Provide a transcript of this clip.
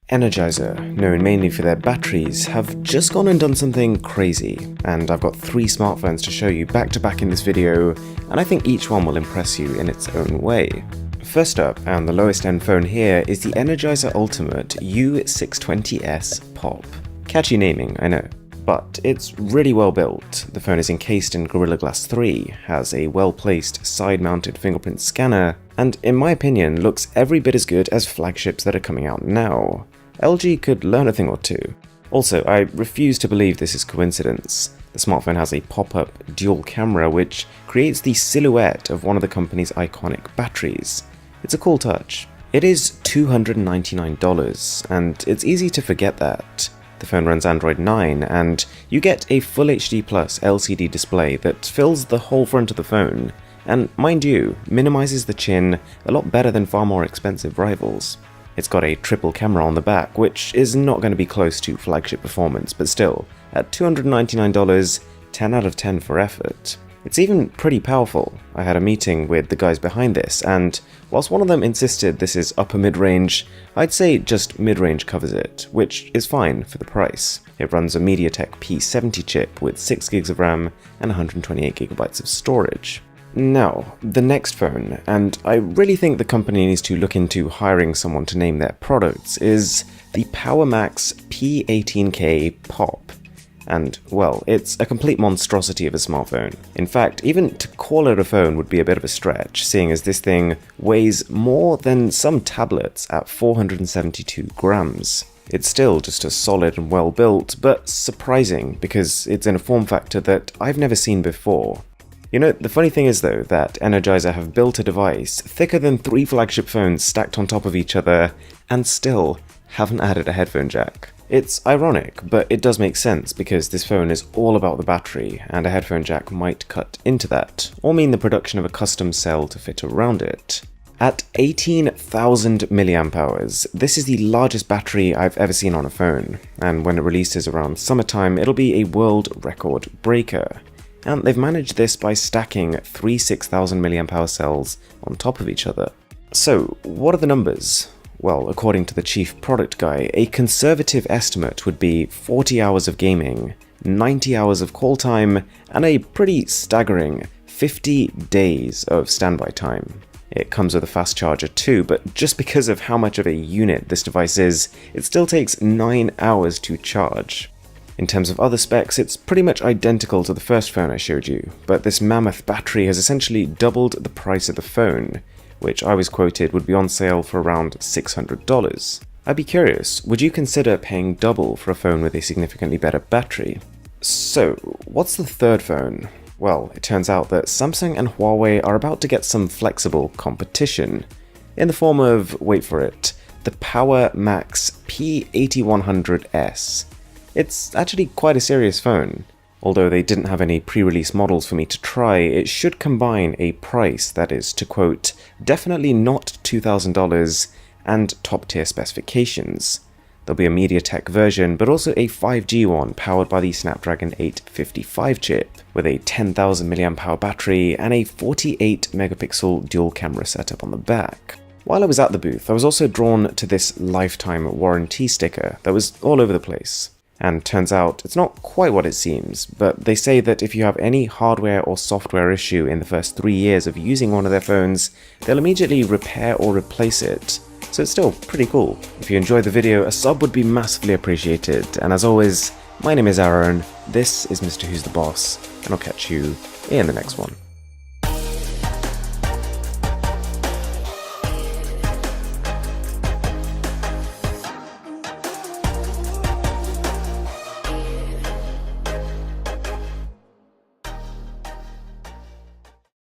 Energizer, known mainly for their batteries, have just gone and done something crazy, and I've got 3 smartphones to show you back to back in this video, and I think each one will impress you in its own way. First up, and the lowest end phone here, is the Energizer Ultimate U620S Pop. Catchy naming, I know, but it's really well built. The phone is encased in Gorilla Glass 3, has a well-placed side-mounted fingerprint scanner, and in my opinion looks every bit as good as flagships that are coming out now. LG could learn a thing or two. Also, I refuse to believe this is coincidence. The smartphone has a pop-up dual camera which creates the silhouette of one of the company's iconic batteries. It's a cool touch. It is $299, and it's easy to forget that. The phone runs Android 9, and you get a Full HD Plus LCD display that fills the whole front of the phone, and mind you, minimizes the chin a lot better than far more expensive rivals. It's got a triple camera on the back, which is not going to be close to flagship performance, but still, at $299, 10 out of 10 for effort. It's even pretty powerful. I had a meeting with the guys behind this, and whilst one of them insisted this is upper mid-range, I'd say just mid-range covers it, which is fine for the price. It runs a MediaTek P70 chip with 6 GB of RAM and 128 GB of storage. Now, the next phone, and I really think the company needs to look into hiring someone to name their products, is the PowerMax P18K Pop. And, well, it's a complete monstrosity of a smartphone. In fact, even to call it a phone would be a bit of a stretch, seeing as this thing weighs more than some tablets at 472 grams. It's still just as solid and well built, but surprising because it's in a form factor that I've never seen before. You know, the funny thing is though that Energizer have built a device thicker than 3 flagship phones stacked on top of each other and still haven't added a headphone jack. It's ironic, but it does make sense because this phone is all about the battery and a headphone jack might cut into that, or mean the production of a custom cell to fit around it. At 18,000 mAh, this is the largest battery I've ever seen on a phone, and when it releases around summertime it'll be a world record breaker. And they've managed this by stacking 3 6,000 mAh cells on top of each other. So, what are the numbers? Well, according to the chief product guy, a conservative estimate would be 40 hours of gaming, 90 hours of call time, and a pretty staggering 50 days of standby time. It comes with a fast charger too, but just because of how much of a unit this device is, it still takes 9 hours to charge. In terms of other specs, it's pretty much identical to the first phone I showed you, but this mammoth battery has essentially doubled the price of the phone, which I was quoted would be on sale for around $600. I'd be curious, would you consider paying double for a phone with a significantly better battery? So, what's the third phone? Well, it turns out that Samsung and Huawei are about to get some flexible competition, in the form of, wait for it, the PowerMax P1800S. It's actually quite a serious phone. Although they didn't have any pre-release models for me to try, it should combine a price that is, to quote, definitely not $2,000 and top-tier specifications. There'll be a MediaTek version, but also a 5G one powered by the Snapdragon 855 chip, with a 10,000 mAh battery and a 48 megapixel dual camera setup on the back. While I was at the booth, I was also drawn to this lifetime warranty sticker that was all over the place. And turns out it's not quite what it seems, but they say that if you have any hardware or software issue in the first 3 years of using one of their phones, they'll immediately repair or replace it. So it's still pretty cool. If you enjoyed the video, a sub would be massively appreciated, and as always, my name is Aaron, this is Mr. Who's the Boss, and I'll catch you in the next one.